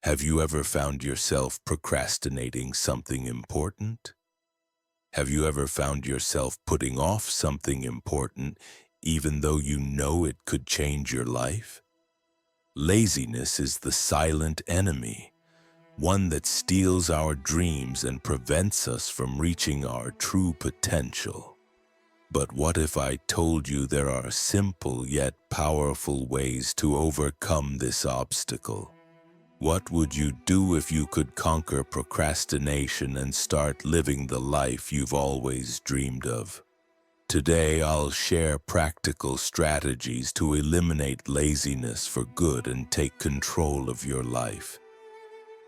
Have you ever found yourself procrastinating something important? Have you ever found yourself putting off something important even though you know it could change your life? Laziness is the silent enemy, one that steals our dreams and prevents us from reaching our true potential. But what if I told you there are simple yet powerful ways to overcome this obstacle? What would you do if you could conquer procrastination and start living the life you've always dreamed of? Today, I'll share practical strategies to eliminate laziness for good and take control of your life.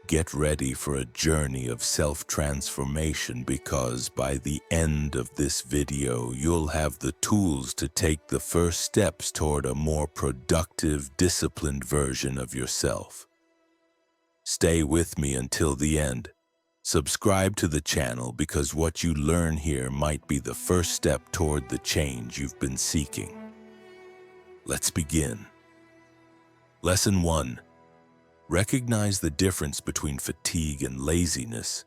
Get ready for a journey of self-transformation because by the end of this video, you'll have the tools to take the first steps toward a more productive, disciplined version of yourself. Stay with me until the end. Subscribe to the channel because what you learn here might be the first step toward the change you've been seeking. Let's begin. Lesson 1. Recognize the difference between fatigue and laziness.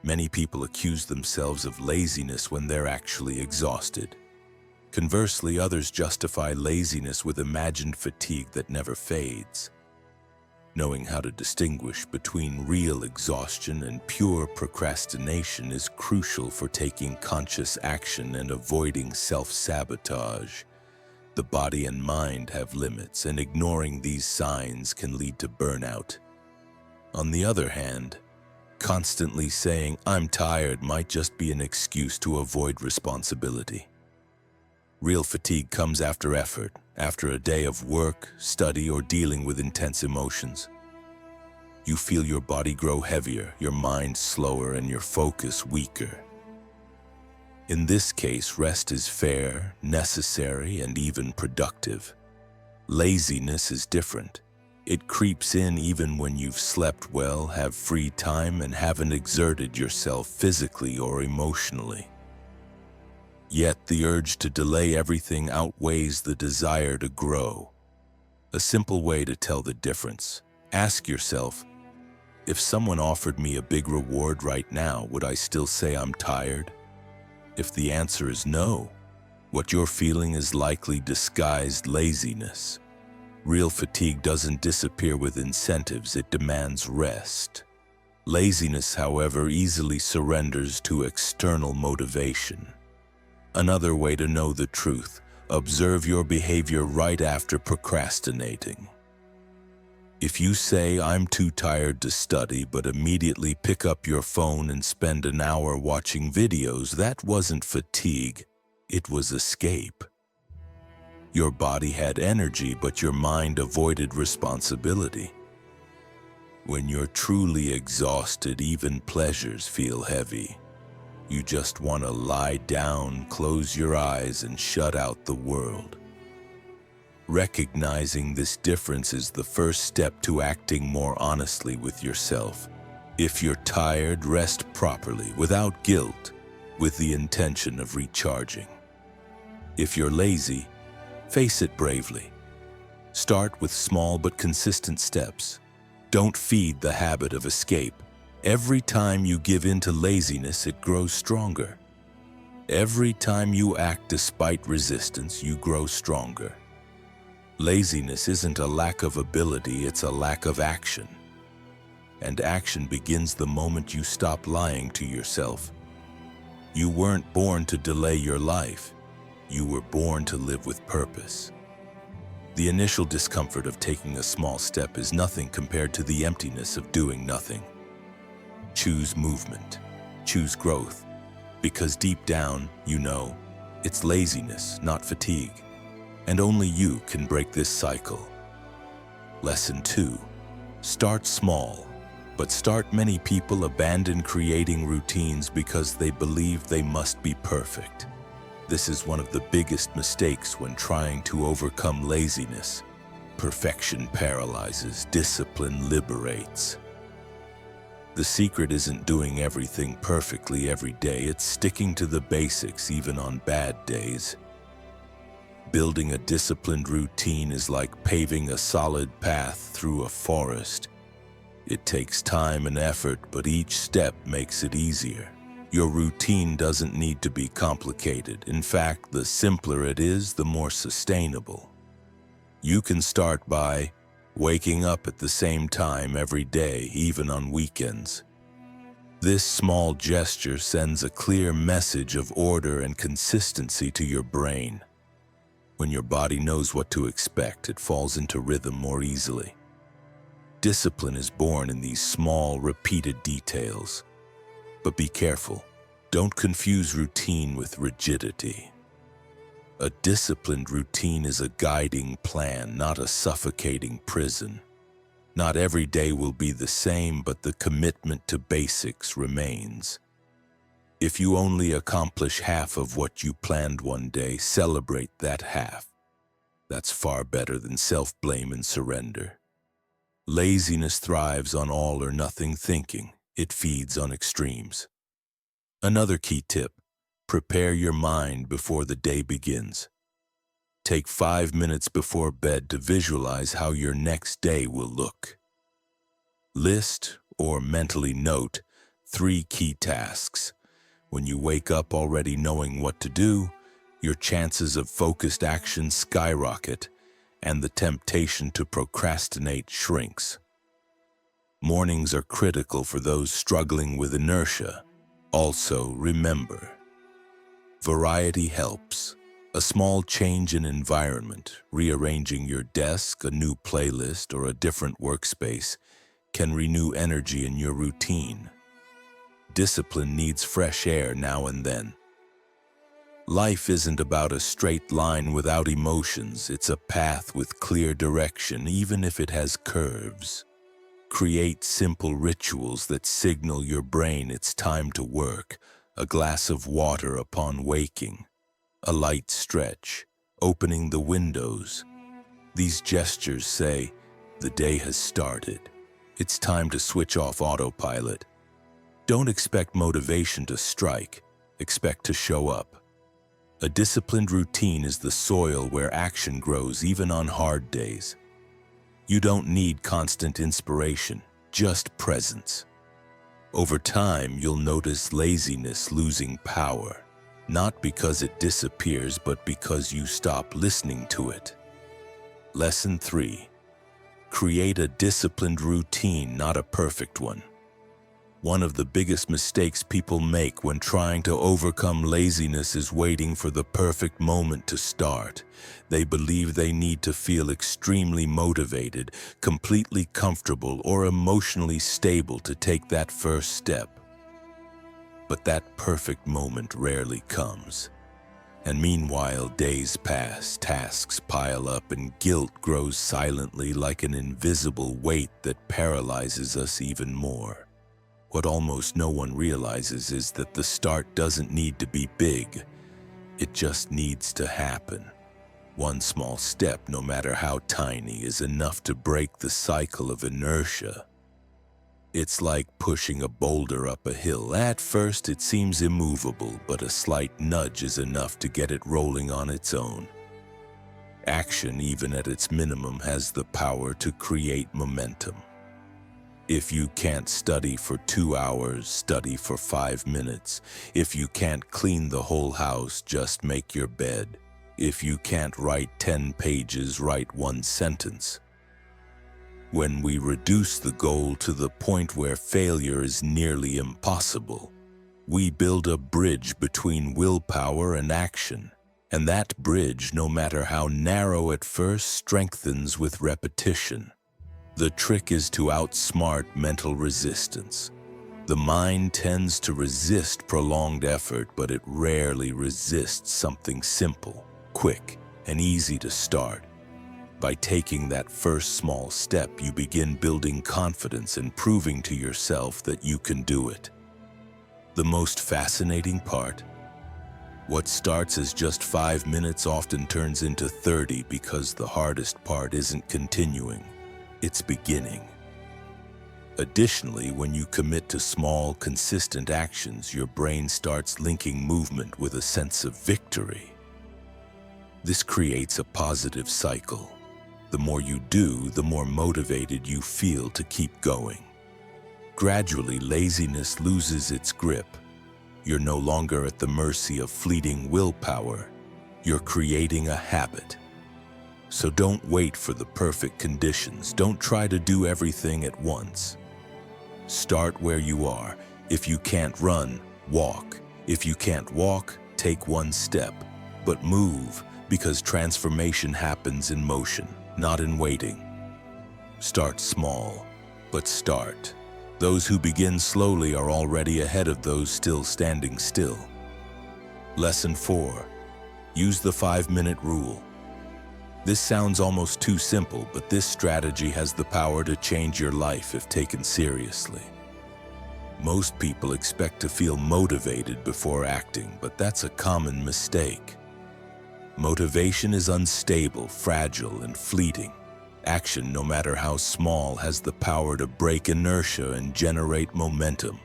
Many people accuse themselves of laziness when they're actually exhausted. Conversely, others justify laziness with imagined fatigue that never fades. Knowing how to distinguish between real exhaustion and pure procrastination is crucial for taking conscious action and avoiding self-sabotage. The body and mind have limits, and ignoring these signs can lead to burnout. On the other hand, constantly saying, "I'm tired," might just be an excuse to avoid responsibility. Real fatigue comes after effort, after a day of work, study, or dealing with intense emotions. You feel your body grow heavier, your mind slower, and your focus weaker. In this case, rest is fair, necessary, and even productive. Laziness is different. It creeps in even when you've slept well, have free time, and haven't exerted yourself physically or emotionally. Yet the urge to delay everything outweighs the desire to grow. A simple way to tell the difference: ask yourself, if someone offered me a big reward right now, would I still say I'm tired? If the answer is no, what you're feeling is likely disguised laziness. Real fatigue doesn't disappear with incentives, it demands rest. Laziness, however, easily surrenders to external motivation. Another way to know the truth: observe your behavior right after procrastinating. If you say, "I'm too tired to study," but immediately pick up your phone and spend an hour watching videos, that wasn't fatigue, it was escape. Your body had energy, but your mind avoided responsibility. When you're truly exhausted, even pleasures feel heavy. You just want to lie down, close your eyes, and shut out the world. Recognizing this difference is the first step to acting more honestly with yourself. If you're tired, rest properly, without guilt, with the intention of recharging. If you're lazy, face it bravely. Start with small but consistent steps. Don't feed the habit of escape. Every time you give in to laziness, it grows stronger. Every time you act despite resistance, you grow stronger. Laziness isn't a lack of ability, it's a lack of action. And action begins the moment you stop lying to yourself. You weren't born to delay your life. You were born to live with purpose. The initial discomfort of taking a small step is nothing compared to the emptiness of doing nothing. Choose movement. Choose growth. Because deep down, you know, it's laziness, not fatigue. And only you can break this cycle. Lesson 2. Start small. But many people abandon creating routines because they believe they must be perfect. This is one of the biggest mistakes when trying to overcome laziness. Perfection paralyzes, discipline liberates. The secret isn't doing everything perfectly every day, it's sticking to the basics even on bad days. Building a disciplined routine is like paving a solid path through a forest. It takes time and effort, but each step makes it easier. Your routine doesn't need to be complicated. In fact, the simpler it is, the more sustainable. You can start by waking up at the same time every day, even on weekends. This small gesture sends a clear message of order and consistency to your brain. When your body knows what to expect, it falls into rhythm more easily. Discipline is born in these small, repeated details. But be careful. Don't confuse routine with rigidity. A disciplined routine is a guiding plan, not a suffocating prison. Not every day will be the same, but the commitment to basics remains. If you only accomplish half of what you planned one day, celebrate that half. That's far better than self-blame and surrender. Laziness thrives on all or nothing thinking. It feeds on extremes. Another key tip: prepare your mind before the day begins. Take 5 minutes before bed to visualize how your next day will look. List or mentally note 3 key tasks. When you wake up already knowing what to do, your chances of focused action skyrocket, and the temptation to procrastinate shrinks. Mornings are critical for those struggling with inertia. Also, remember, variety helps. A small change in environment, rearranging your desk, a new playlist, or a different workspace, can renew energy in your routine. Discipline needs fresh air now and then. Life isn't about a straight line without emotions. It's a path with clear direction, even if it has curves. Create simple rituals that signal your brain it's time to work. A glass of water upon waking, a light stretch, opening the windows. These gestures say, the day has started. It's time to switch off autopilot. Don't expect motivation to strike. Expect to show up. A disciplined routine is the soil where action grows even on hard days. You don't need constant inspiration, just presence. Over time, you'll notice laziness losing power. Not because it disappears, but because you stop listening to it. Lesson 3. Create a disciplined routine, not a perfect one. One of the biggest mistakes people make when trying to overcome laziness is waiting for the perfect moment to start. They believe they need to feel extremely motivated, completely comfortable, or emotionally stable to take that first step. But that perfect moment rarely comes. And meanwhile, days pass, tasks pile up, and guilt grows silently like an invisible weight that paralyzes us even more. What almost no one realizes is that the start doesn't need to be big. It just needs to happen. One small step, no matter how tiny, is enough to break the cycle of inertia. It's like pushing a boulder up a hill. At first, it seems immovable, but a slight nudge is enough to get it rolling on its own. Action, even at its minimum, has the power to create momentum. If you can't study for 2 hours, study for 5 minutes. If you can't clean the whole house, just make your bed. If you can't write 10 pages, write 1 sentence. When we reduce the goal to the point where failure is nearly impossible, we build a bridge between willpower and action. And that bridge, no matter how narrow at first, strengthens with repetition. The trick is to outsmart mental resistance. The mind tends to resist prolonged effort, but it rarely resists something simple, quick, and easy to start. By taking that first small step, you begin building confidence and proving to yourself that you can do it. The most fascinating part: what starts as just 5 minutes often turns into 30 because the hardest part isn't continuing, it's beginning. Additionally, when you commit to small, consistent actions, your brain starts linking movement with a sense of victory. This creates a positive cycle. The more you do, the more motivated you feel to keep going. Gradually, laziness loses its grip. You're no longer at the mercy of fleeting willpower. You're creating a habit. So don't wait for the perfect conditions. Don't try to do everything at once. Start where you are. If you can't run, walk. If you can't walk, take one step. But move, because transformation happens in motion, not in waiting. Start small, but start. Those who begin slowly are already ahead of those still standing still. Lesson 4. Use the 5-minute rule. This sounds almost too simple, but this strategy has the power to change your life if taken seriously. Most people expect to feel motivated before acting, but that's a common mistake. Motivation is unstable, fragile, and fleeting. Action, no matter how small, has the power to break inertia and generate momentum.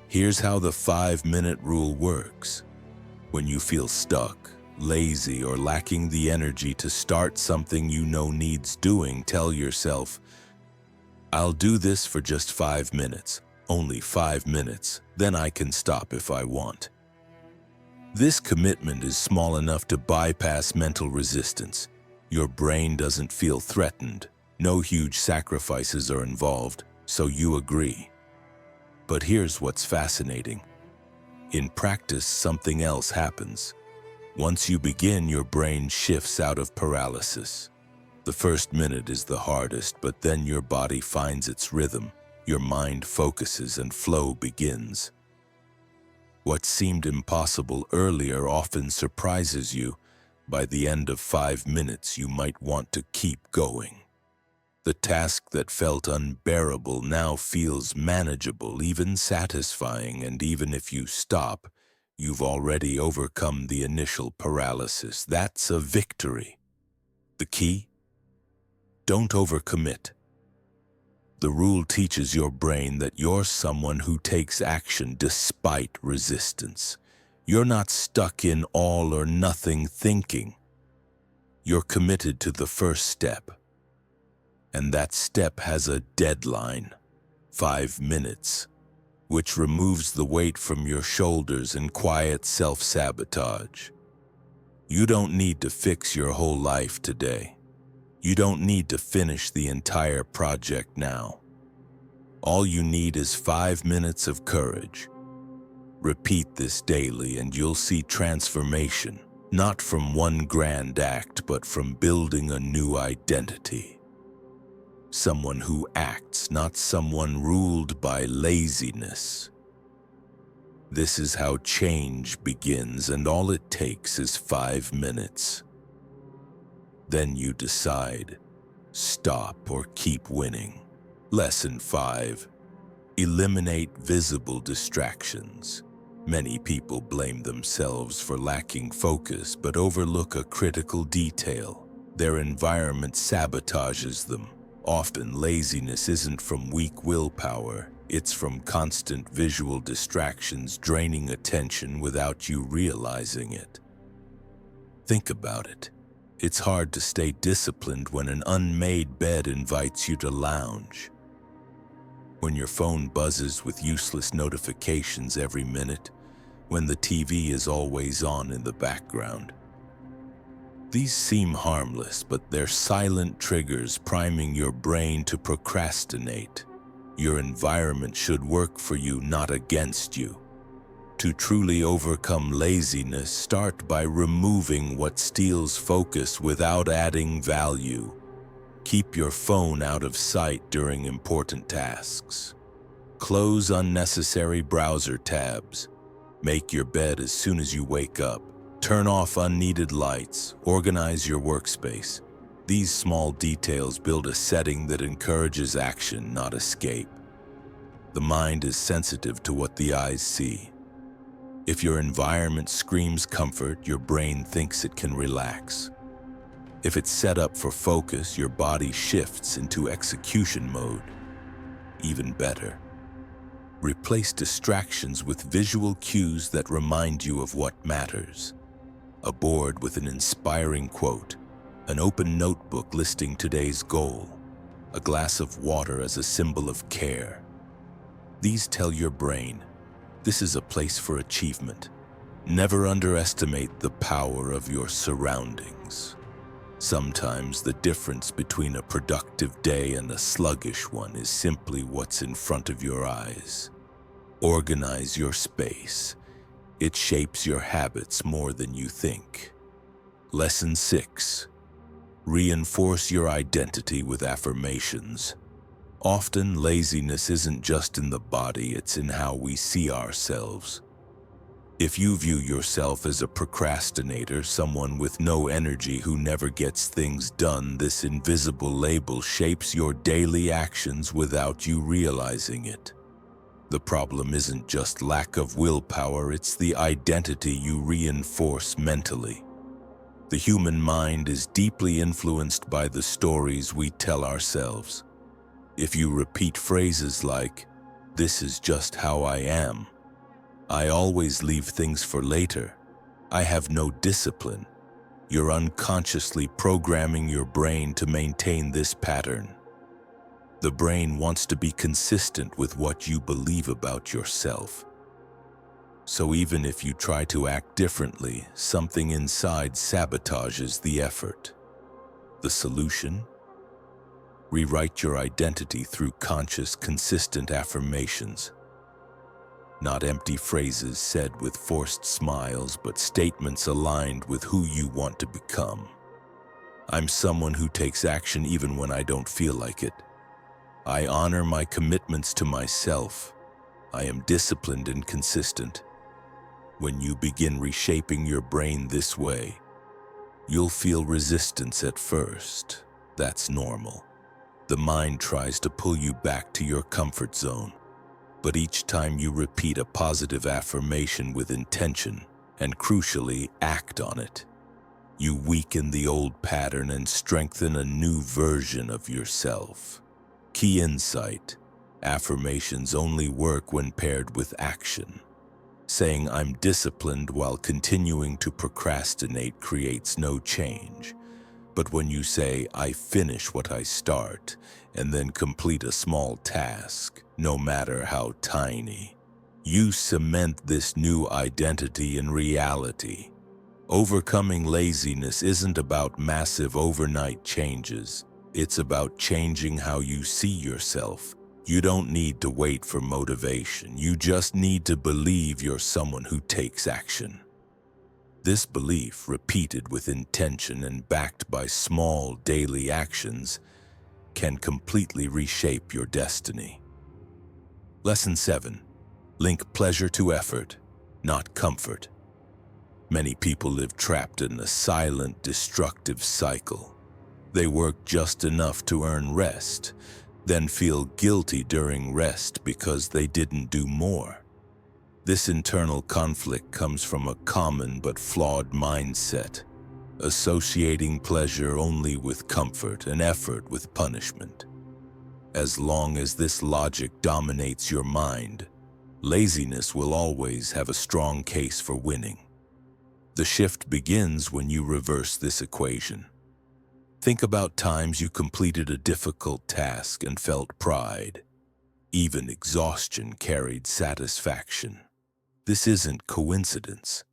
Here's how the 5-minute rule works. When you feel stuck, lazy, or lacking the energy to start something you know needs doing, tell yourself, "I'll do this for just 5 minutes, only 5 minutes, then I can stop if I want." This commitment is small enough to bypass mental resistance. Your brain doesn't feel threatened. No huge sacrifices are involved, so you agree. But here's what's fascinating. In practice, something else happens. Once you begin, your brain shifts out of paralysis. The first minute is the hardest, but then your body finds its rhythm. Your mind focuses and flow begins. What seemed impossible earlier often surprises you. By the end of 5 minutes, you might want to keep going. The task that felt unbearable now feels manageable, even satisfying, and even if you stop, you've already overcome the initial paralysis. That's a victory. The key? Don't overcommit. The rule teaches your brain that you're someone who takes action despite resistance. You're not stuck in all or nothing thinking. You're committed to the first step. And that step has a deadline, 5 minutes, which removes the weight from your shoulders and quiets self-sabotage. You don't need to fix your whole life today. You don't need to finish the entire project now. All you need is 5 minutes of courage. Repeat this daily and you'll see transformation, not from one grand act, but from building a new identity. Someone who acts, not someone ruled by laziness. This is how change begins, and all it takes is 5 minutes. Then you decide, stop or keep winning. Lesson 5. Eliminate visible distractions. Many people blame themselves for lacking focus, but overlook a critical detail. Their environment sabotages them. Often, laziness isn't from weak willpower. It's from constant visual distractions draining attention without you realizing it. Think about it. It's hard to stay disciplined when an unmade bed invites you to lounge. When your phone buzzes with useless notifications every minute, when the TV is always on in the background. These seem harmless, but they're silent triggers priming your brain to procrastinate. Your environment should work for you, not against you. To truly overcome laziness, start by removing what steals focus without adding value. Keep your phone out of sight during important tasks. Close unnecessary browser tabs. Make your bed as soon as you wake up. Turn off unneeded lights. Organize your workspace. These small details build a setting that encourages action, not escape. The mind is sensitive to what the eyes see. If your environment screams comfort, your brain thinks it can relax. If it's set up for focus, your body shifts into execution mode. Even better, replace distractions with visual cues that remind you of what matters. A board with an inspiring quote, an open notebook listing today's goal, a glass of water as a symbol of care. These tell your brain, this is a place for achievement. Never underestimate the power of your surroundings. Sometimes the difference between a productive day and a sluggish one is simply what's in front of your eyes. Organize your space. It shapes your habits more than you think. Lesson 6. Reinforce your identity with affirmations. Often, laziness isn't just in the body, it's in how we see ourselves. If you view yourself as a procrastinator, someone with no energy who never gets things done, this invisible label shapes your daily actions without you realizing it. The problem isn't just lack of willpower, it's the identity you reinforce mentally. The human mind is deeply influenced by the stories we tell ourselves. If you repeat phrases like, "This is just how I am," "I always leave things for later," "I have no discipline," you're unconsciously programming your brain to maintain this pattern. The brain wants to be consistent with what you believe about yourself. So even if you try to act differently, something inside sabotages the effort. The solution? Rewrite your identity through conscious, consistent affirmations. Not empty phrases said with forced smiles, but statements aligned with who you want to become. I'm someone who takes action even when I don't feel like it. I honor my commitments to myself. I am disciplined and consistent. When you begin reshaping your brain this way, you'll feel resistance at first. That's normal. The mind tries to pull you back to your comfort zone. But each time you repeat a positive affirmation with intention, and crucially, act on it, you weaken the old pattern and strengthen a new version of yourself. Key insight: affirmations only work when paired with action. Saying "I'm disciplined" while continuing to procrastinate creates no change. But when you say, "I finish what I start," and then complete a small task, no matter how tiny, you cement this new identity in reality. Overcoming laziness isn't about massive overnight changes. It's about changing how you see yourself. You don't need to wait for motivation. You just need to believe you're someone who takes action. This belief, repeated with intention and backed by small daily actions, can completely reshape your destiny. Lesson 7. Link pleasure to effort, not comfort. Many people live trapped in a silent, destructive cycle. They work just enough to earn rest, then feel guilty during rest because they didn't do more. This internal conflict comes from a common but flawed mindset, associating pleasure only with comfort and effort with punishment. As long as this logic dominates your mind, laziness will always have a strong case for winning. The shift begins when you reverse this equation. Think about times you completed a difficult task and felt pride. Even exhaustion carried satisfaction. This isn't coincidence.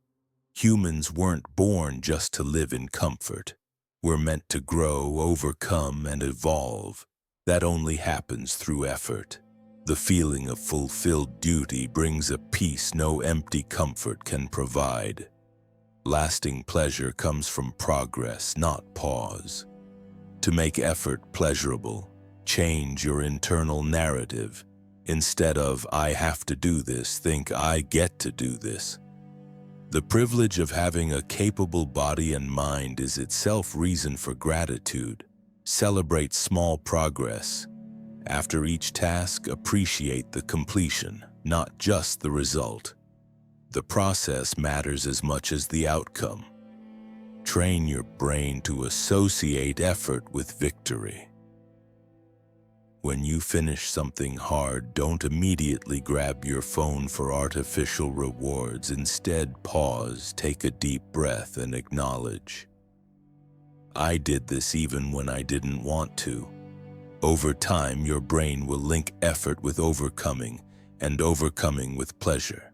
Humans weren't born just to live in comfort. We're meant to grow, overcome, and evolve. That only happens through effort. The feeling of fulfilled duty brings a peace no empty comfort can provide. Lasting pleasure comes from progress, not pause. To make effort pleasurable, change your internal narrative. Instead of "I have to do this," think "I get to do this." The privilege of having a capable body and mind is itself reason for gratitude. Celebrate small progress. After each task, appreciate the completion, not just the result. The process matters as much as the outcome. Train your brain to associate effort with victory. When you finish something hard, don't immediately grab your phone for artificial rewards. Instead, pause, take a deep breath, and acknowledge, "I did this even when I didn't want to." Over time, your brain will link effort with overcoming, and overcoming with pleasure.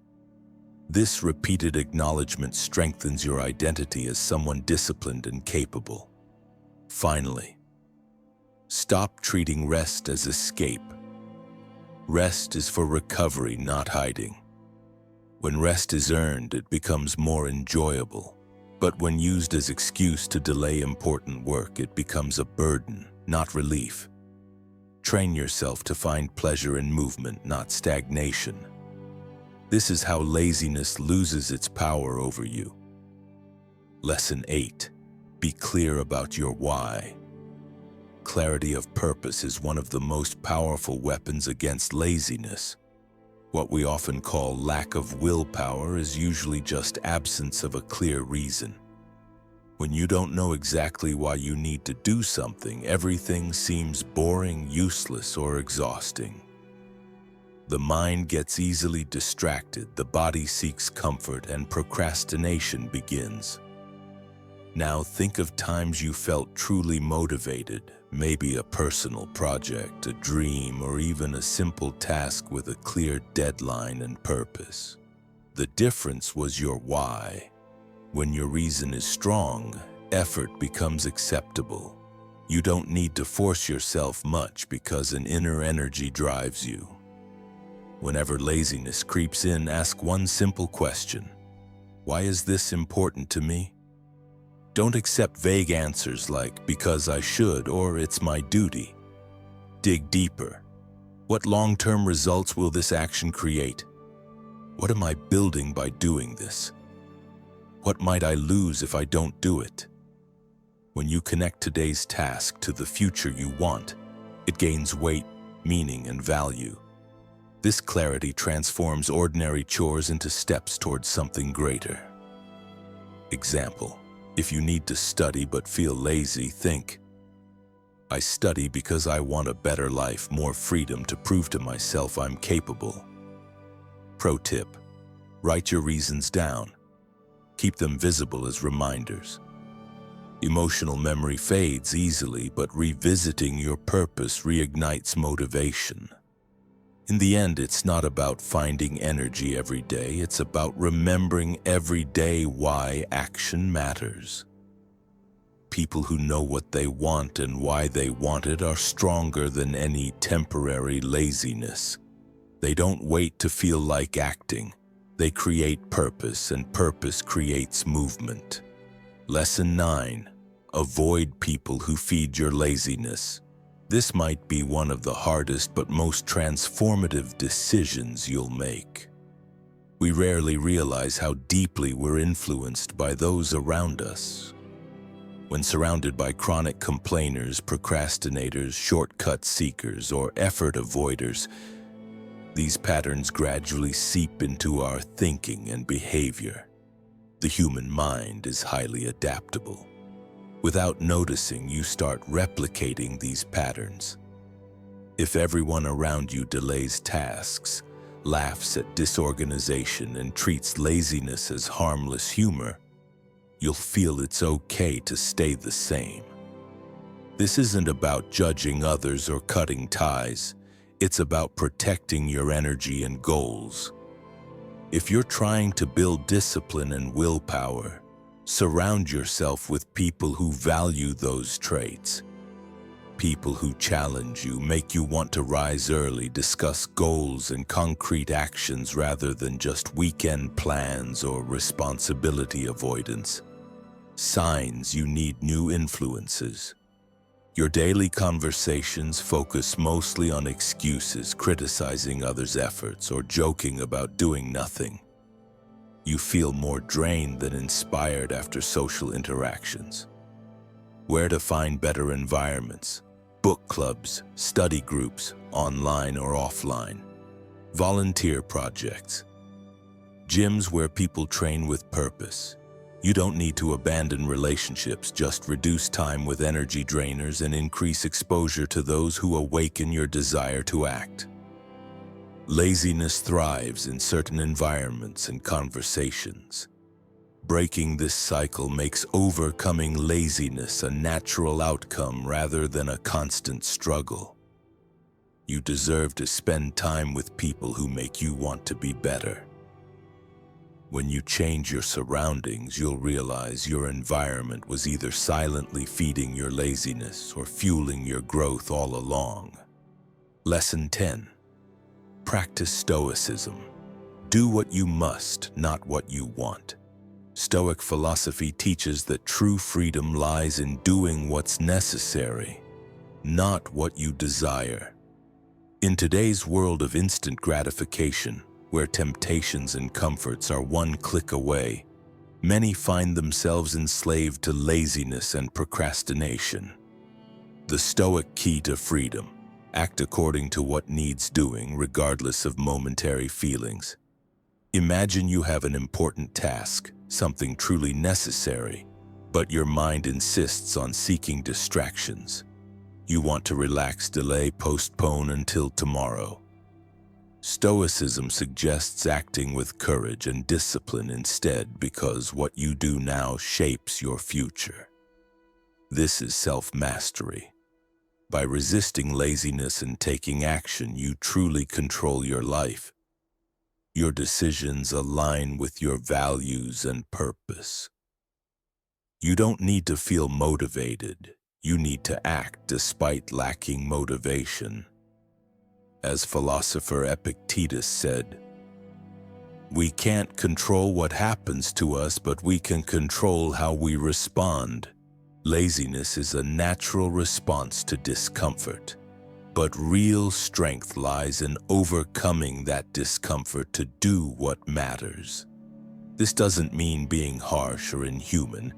This repeated acknowledgement strengthens your identity as someone disciplined and capable. Finally, stop treating rest as escape. Rest is for recovery, not hiding. When rest is earned, it becomes more enjoyable. But when used as excuse to delay important work, it becomes a burden, not relief. Train yourself to find pleasure in movement, not stagnation. This is how laziness loses its power over you. Lesson 8. Be clear about your why. Clarity of purpose is one of the most powerful weapons against laziness. What we often call lack of willpower is usually just absence of a clear reason. When you don't know exactly why you need to do something, everything seems boring, useless, or exhausting. The mind gets easily distracted, the body seeks comfort, and procrastination begins. Now think of times you felt truly motivated, maybe a personal project, a dream, or even a simple task with a clear deadline and purpose. The difference was your why. When your reason is strong, effort becomes acceptable. You don't need to force yourself much because an inner energy drives you. Whenever laziness creeps in, ask one simple question. Why is this important to me? Don't accept vague answers like, because I should, or it's my duty. Dig deeper. What long-term results will this action create? What am I building by doing this? What might I lose if I don't do it? When you connect today's task to the future you want, it gains weight, meaning, and value. This clarity transforms ordinary chores into steps towards something greater. Example. If you need to study but feel lazy, think, I study because I want a better life, more freedom to prove to myself I'm capable. Pro tip, write your reasons down. Keep them visible as reminders. Emotional memory fades easily, but revisiting your purpose reignites motivation. In the end, it's not about finding energy every day, it's about remembering every day why action matters. People who know what they want and why they want it are stronger than any temporary laziness. They don't wait to feel like acting. They create purpose, and purpose creates movement. Lesson 9. Avoid people who feed your laziness. This might be one of the hardest but most transformative decisions you'll make. We rarely realize how deeply we're influenced by those around us. When surrounded by chronic complainers, procrastinators, shortcut seekers, or effort avoiders, these patterns gradually seep into our thinking and behavior. The human mind is highly adaptable. Without noticing, you start replicating these patterns. If everyone around you delays tasks, laughs at disorganization, and treats laziness as harmless humor, you'll feel it's okay to stay the same. This isn't about judging others or cutting ties. It's about protecting your energy and goals. If you're trying to build discipline and willpower, surround yourself with people who value those traits. People who challenge you, make you want to rise early, discuss goals and concrete actions rather than just weekend plans or responsibility avoidance. Signs you need new influences. Your daily conversations focus mostly on excuses, criticizing others' efforts, or joking about doing nothing. You feel more drained than inspired after social interactions. Where to find better environments? Book clubs, study groups, online or offline. Volunteer projects. Gyms where people train with purpose. You don't need to abandon relationships, just reduce time with energy drainers and increase exposure to those who awaken your desire to act. Laziness thrives in certain environments and conversations. Breaking this cycle makes overcoming laziness a natural outcome rather than a constant struggle. You deserve to spend time with people who make you want to be better. When you change your surroundings, you'll realize your environment was either silently feeding your laziness or fueling your growth all along. Lesson 10. Practice Stoicism. Do what you must, not what you want. Stoic philosophy teaches that true freedom lies in doing what's necessary, not what you desire. In today's world of instant gratification, where temptations and comforts are one click away, many find themselves enslaved to laziness and procrastination. The Stoic key to freedom: act according to what needs doing, regardless of momentary feelings. Imagine you have an important task, something truly necessary, but your mind insists on seeking distractions. You want to relax, delay, postpone until tomorrow. Stoicism suggests acting with courage and discipline instead, because what you do now shapes your future. This is self-mastery. By resisting laziness and taking action, you truly control your life. Your decisions align with your values and purpose. You don't need to feel motivated. You need to act despite lacking motivation. As philosopher Epictetus said, "We can't control what happens to us, but we can control how we respond." Laziness is a natural response to discomfort, but real strength lies in overcoming that discomfort to do what matters. This doesn't mean being harsh or inhuman.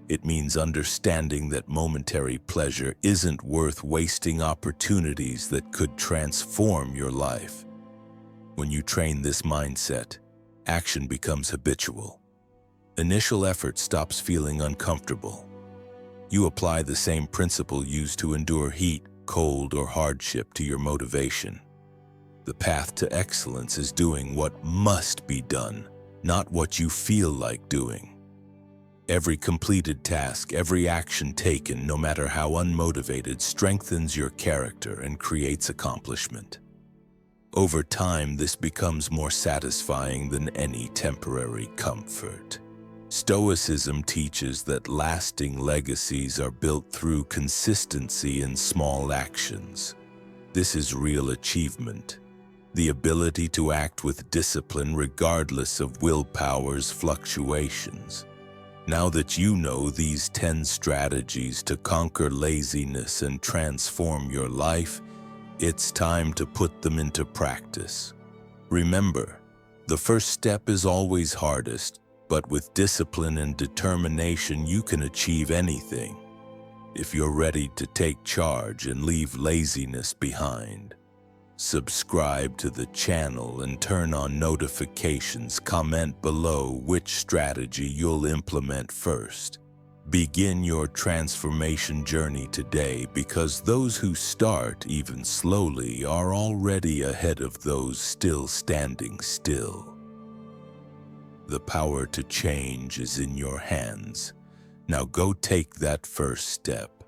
It means understanding that momentary pleasure isn't worth wasting opportunities that could transform your life. When you train this mindset, action becomes habitual. Initial effort stops feeling uncomfortable. You apply the same principle used to endure heat, cold, or hardship to your motivation. The path to excellence is doing what must be done, not what you feel like doing. Every completed task, every action taken, no matter how unmotivated, strengthens your character and creates accomplishment. Over time, this becomes more satisfying than any temporary comfort. Stoicism teaches that lasting legacies are built through consistency in small actions. This is real achievement, the ability to act with discipline regardless of willpower's fluctuations. Now that you know these 10 strategies to conquer laziness and transform your life, it's time to put them into practice. Remember, the first step is always hardest, but with discipline and determination, you can achieve anything. If you're ready to take charge and leave laziness behind, subscribe to the channel and turn on notifications. Comment below which strategy you'll implement first. Begin your transformation journey today, because those who start, even slowly, are already ahead of those still standing still. The power to change is in your hands. Now go take that first step.